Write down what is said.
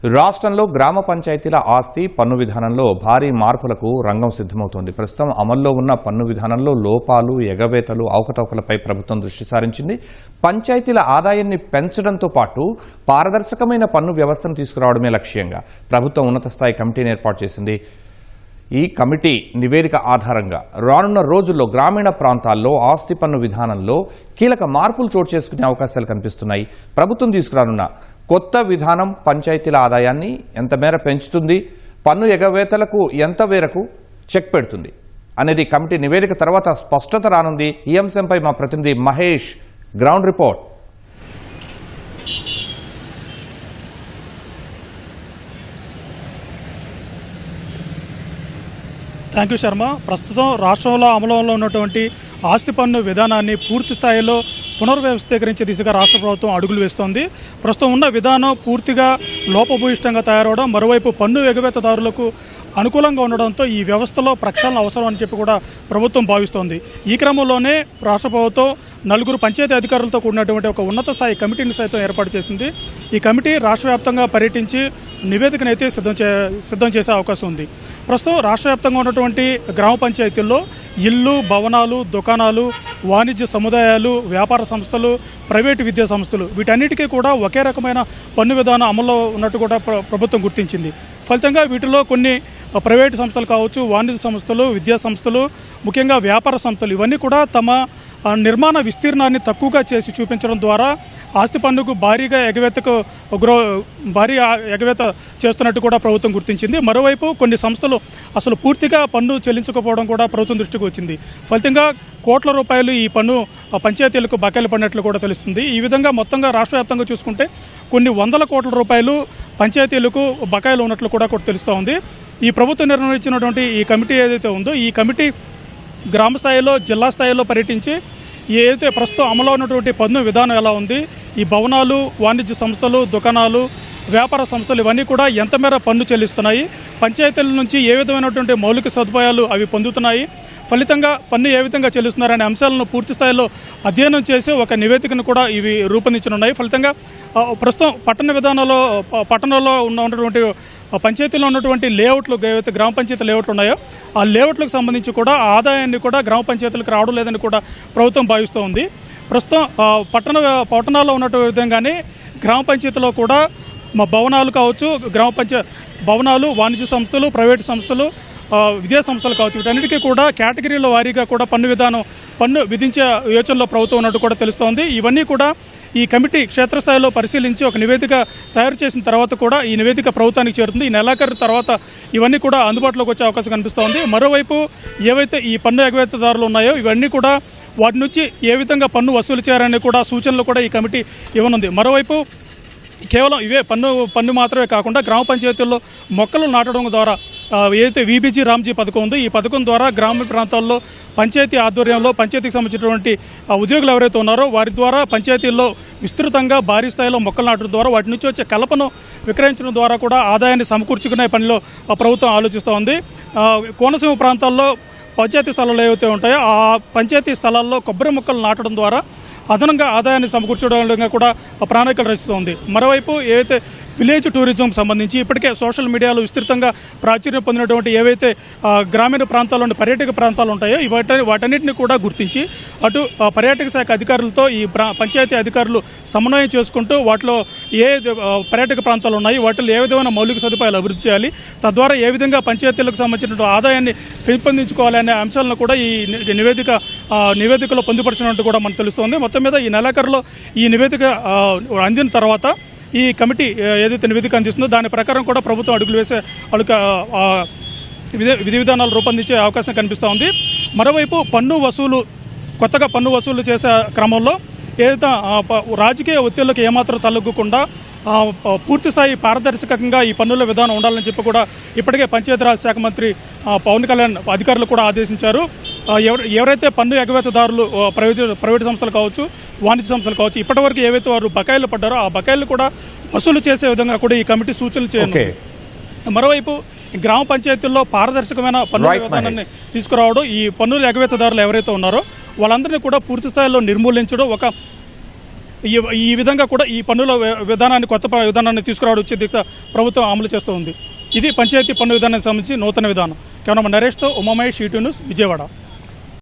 రాష్ట్రంలో గ్రామ పంచాయతీల ఆస్తి పన్ను విధానంలో భారీ మార్పులకు రంగం సిద్ధమవుతోంది. ప్రస్తుతం అమల్లో ఉన్న పన్ను విధానంలో లోపాలు, ఎగవేతలు, అవకతవకలపై ప్రభుత్వం దృష్టి సారించింది. పంచాయతీల ఆదాయాన్ని పెంచడంతో పాటు పారదర్శకమైన పన్ను వ్యవస్థను తీసుకురావడమే లక్ష్యంగా ప్రభుత్వం ఉన్నత స్థాయి కమిటీని ఏర్పాటు చేసింది. ఈ కమిటీ నివేదిక ఆధారంగా రానున్న రోజుల్లో గ్రామీణ ప్రాంతాల్లో ఆస్తి పన్ను విధానంలో కీలక మార్పులు చోటు చేసుకునే అవకాశాలు కనిపిస్తున్నాయి. ప్రభుత్వం తీసుకురానున్న కొత్త విధానం పంచాయతీల ఆదాయాన్ని ఎంత మేర పెంచుతుంది, పన్ను ఎగవేతలకు ఎంత మేరకు చెక్ పెడుతుంది అనేది కమిటీ నివేదిక తర్వాత స్పష్టత రానుంది. ఈ అంశంపై మా ప్రతినిధి Mahesh ground report. Thank you Sharma. ప్రస్తుతం రాష్ట్రంలో అమలులో ఉన్నటువంటి ఆస్తి పన్ను విధానాన్ని పూర్తి స్థాయిలో పునర్వ్యవస్థీకరించే దిశగా రాష్ట్ర ప్రభుత్వం అడుగులు వేస్తోంది. ప్రస్తుతం ఉన్న విధానం పూర్తిగా లోపభూయిష్టంగా తయారవడం, మరోవైపు పన్ను ఎగవేతదారులకు అనుకూలంగా ఉండడంతో ఈ వ్యవస్థలో ప్రక్షాళన అవసరం అని చెప్పి కూడా ప్రభుత్వం భావిస్తోంది. ఈ క్రమంలోనే రాష్ట్ర ప్రభుత్వం 4 పంచాయతీ అధికారులతో కూడినటువంటి ఒక ఉన్నత స్థాయి కమిటీని సైతం ఏర్పాటు చేసింది. ఈ కమిటీ రాష్ట్ర వ్యాప్తంగా పర్యటించి నివేదికనైతే సిద్ధం చేసే అవకాశం ఉంది. ప్రస్తుతం రాష్ట్ర వ్యాప్తంగా ఉన్నటువంటి గ్రామ పంచాయతీల్లో ఇళ్లు, భవనాలు, దుకాణాలు, వాణిజ్య సముదాయాలు, వ్యాపార సంస్థలు, ప్రైవేటు విద్యా సంస్థలు వీటన్నిటికీ కూడా ఒకే రకమైన పన్ను విధానం అమల్లో ఉన్నట్టు కూడా ప్రభుత్వం గుర్తించింది. ఫలితంగా వీటిలో కొన్ని ప్రైవేటు సంస్థలు కావచ్చు, వాణిజ్య సంస్థలు, విద్యా సంస్థలు, ముఖ్యంగా వ్యాపార సంస్థలు ఇవన్నీ కూడా తమ నిర్మాణ విస్తీర్ణాన్ని తక్కువగా చేసి చూపించడం ద్వారా ఆస్తి పన్నుకు భారీ ఎగవేత చేస్తున్నట్టు కూడా ప్రభుత్వం గుర్తించింది. మరోవైపు కొన్ని సంస్థలు అసలు పూర్తిగా పన్ను చెల్లించకపోవడం కూడా ప్రభుత్వం దృష్టికి వచ్చింది. ఫలితంగా కోట్ల రూపాయలు ఈ పన్ను పంచాయతీలకు బకాయిలు పడినట్లు కూడా తెలుస్తుంది. ఈ విధంగా మొత్తంగా రాష్ట్ర వ్యాప్తంగా చూసుకుంటే కొన్ని వందల కోట్ల రూపాయలు పంచాయతీలకు బకాయిలు ఉన్నట్లు కూడా తెలుస్తూ ఉంది. ఈ ప్రభుత్వం నిర్ణయించినటువంటి ఈ కమిటీ ఏదైతే ఉందో ఈ కమిటీ గ్రామ స్థాయిలో, జిల్లా స్థాయిలో పర్యటించి ఏదైతే ప్రస్తుతం అమలు ఉన్నటువంటి పన్ను విధానం ఎలా ఉంది, ఈ భవనాలు, వాణిజ్య సంస్థలు, దుకాణాలు, వ్యాపార సంస్థలు ఇవన్నీ కూడా ఎంత మేర పన్ను చెల్లిస్తున్నాయి, పంచాయతీల నుంచి ఏ విధమైనటువంటి మౌలిక సదుపాయాలు అవి పొందుతున్నాయి, ఫలితంగా పన్ను ఏ విధంగా చెల్లిస్తున్నారనే అంశాలను పూర్తి స్థాయిలో అధ్యయనం చేసి ఒక నివేదికను కూడా ఇవి రూపొందించనున్నాయి. ఫలితంగా ప్రస్తుతం పట్టణంలో ఉన్నటువంటి పంచాయతీలో ఉన్నటువంటి లేఅవుట్లు, ఏవైతే గ్రామ పంచాయతీ లేఅవుట్లు ఉన్నాయో ఆ లేఅవుట్లకు సంబంధించి కూడా ఆదాయాన్ని కూడా గ్రామ పంచాయతీలకు రావడం లేదని కూడా ప్రభుత్వం భావిస్తూ ఉంది. ప్రస్తుతం పట్టణాల్లో ఉన్నటువంటి విధంగానే గ్రామ పంచాయతీలో కూడా భవనాలు కావచ్చు, భవనాలు, వాణిజ్య సంస్థలు, ప్రైవేటు సంస్థలు, విద్యా సంస్థలు కావచ్చు వీటన్నిటికీ కూడా కేటగిరీల వారీగా కూడా పన్ను విధించే యోచనలో ప్రభుత్వం ఉన్నట్టు కూడా తెలుస్తోంది. ఇవన్నీ కూడా ఈ కమిటీ క్షేత్రస్థాయిలో పరిశీలించి ఒక నివేదిక తయారు చేసిన తర్వాత కూడా ఈ నివేదిక ప్రభుత్వానికి చేరుతుంది. ఈ నెలాఖరు తర్వాత ఇవన్నీ కూడా అందుబాటులోకి వచ్చే అవకాశం కనిపిస్తోంది. మరోవైపు ఏవైతే ఈ పన్ను ఎగవేతదారులు ఉన్నాయో ఇవన్నీ కూడా వాటి నుంచి ఏ విధంగా పన్ను వసూలు చేయాలని కూడా సూచనలు కూడా ఈ కమిటీ ఇవ్వనుంది. మరోవైపు కేవలం ఇవే పన్ను మాత్రమే కాకుండా గ్రామ పంచాయతీల్లో మొక్కలు నాటడం ద్వారా ఏదైతే వీబీజీ రామ్జీ పథకం ఉందో ఈ పథకం ద్వారా గ్రామీణ ప్రాంతాల్లో పంచాయతీ ఆధ్వర్యంలో పంచాయతీకి సంబంధించినటువంటి ఉద్యోగులు ఎవరైతే ఉన్నారో వారి ద్వారా పంచాయతీల్లో విస్తృతంగా భారీ స్థాయిలో మొక్కలు నాటడం ద్వారా వాటి నుంచి వచ్చే కలపను విక్రయించడం ద్వారా కూడా ఆదాయాన్ని సమకూర్చుకునే పనిలో ప్రభుత్వం ఆలోచిస్తూ ఉంది. కోనసీమ ప్రాంతాల్లో పంచాయతీ స్థలాలు ఏవైతే ఉంటాయో ఆ పంచాయతీ స్థలాల్లో కొబ్బరి మొక్కలు నాటడం ద్వారా అదనంగా ఆదాయాన్ని సమకూర్చడం కూడా ప్రణాళికలు రచిస్తోంది. మరోవైపు ఏవైతే విలేజ్ టూరిజం సంబంధించి ఇప్పటికే సోషల్ మీడియాలో విస్తృతంగా ప్రాచుర్యం పొందినటువంటి ఏవైతే గ్రామీణ ప్రాంతాల్లోని పర్యాటక ప్రాంతాలు ఉంటాయో వాటన్నిటిని కూడా గుర్తించి అటు పర్యాటక శాఖ అధికారులతో ఈ పంచాయతీ అధికారులు సమన్వయం చేసుకుంటూ వాటిలో ఏ పర్యాటక ప్రాంతాలు ఉన్నాయి, వాటిలో ఏ విధమైన మౌలిక సదుపాయాలు అభివృద్ధి చేయాలి, తద్వారా ఏ విధంగా పంచాయతీలకు సంబంధించిన ఆదాయాన్ని పెంపొందించుకోవాలి అనే అంశాలను కూడా ఈ నివేదికలో పొందుపరిచినట్టు కూడా మనకు తెలుస్తోంది. మొత్తం మీద ఈ నెలాఖరులో ఈ నివేదిక అందిన తర్వాత ఈ కమిటీ ఏదైతే నివేదిక అందిస్తుందో దాని ప్రకారం కూడా ప్రభుత్వం అడుగులు వేసే విధి విధానాలు రూపొందించే అవకాశం కనిపిస్తూ ఉంది. మరోవైపు కొత్తగా పన్ను వసూలు చేసే క్రమంలో ఏదైతే రాజకీయ ఒత్తిళ్లకు ఏమాత్రం తలొగ్గకుండా పూర్తి స్థాయి పారదర్శకంగా ఈ పన్నుల విధానం ఉండాలని చెప్పి కూడా ఇప్పటికే పంచాయతీరాజ్ శాఖ మంత్రి పవన్ కళ్యాణ్ అధికారులు కూడా ఆదేశించారు. ఎవరైతే పన్ను ఎగవేతదారులు ప్రైవేటు సంస్థలు కావచ్చు, వాణిజ్య సంస్థలు కావచ్చు ఇప్పటివరకు ఏవైతే వారు బకాయిలు పడ్డారో ఆ బకాయిలు కూడా వసూలు చేసే విధంగా కూడా ఈ కమిటీ సూచనలు చేయనుంది. మరోవైపు గ్రామ పంచాయతీల్లో పారదర్శకమైన పన్నుల విధానాన్ని తీసుకురావడం, ఈ పన్నుల ఎగవేతదారులు ఎవరైతే ఉన్నారో వాళ్ళందరినీ కూడా పూర్తి స్థాయిలో నిర్మూలించడం, ఒక ఈ విధంగా కూడా ఈ పన్నుల విధానాన్ని కొత్త విధానాన్ని తీసుకురావడం వచ్చే దిశ ప్రభుత్వం అమలు చేస్తూ ఉంది. ఇది పంచాయతీ పన్ను విధానానికి సంబంధించి నూతన విధానం. కేవలం నరేష్తో ఉమామహేష్, ఈటీ న్యూస్, విజయవాడ.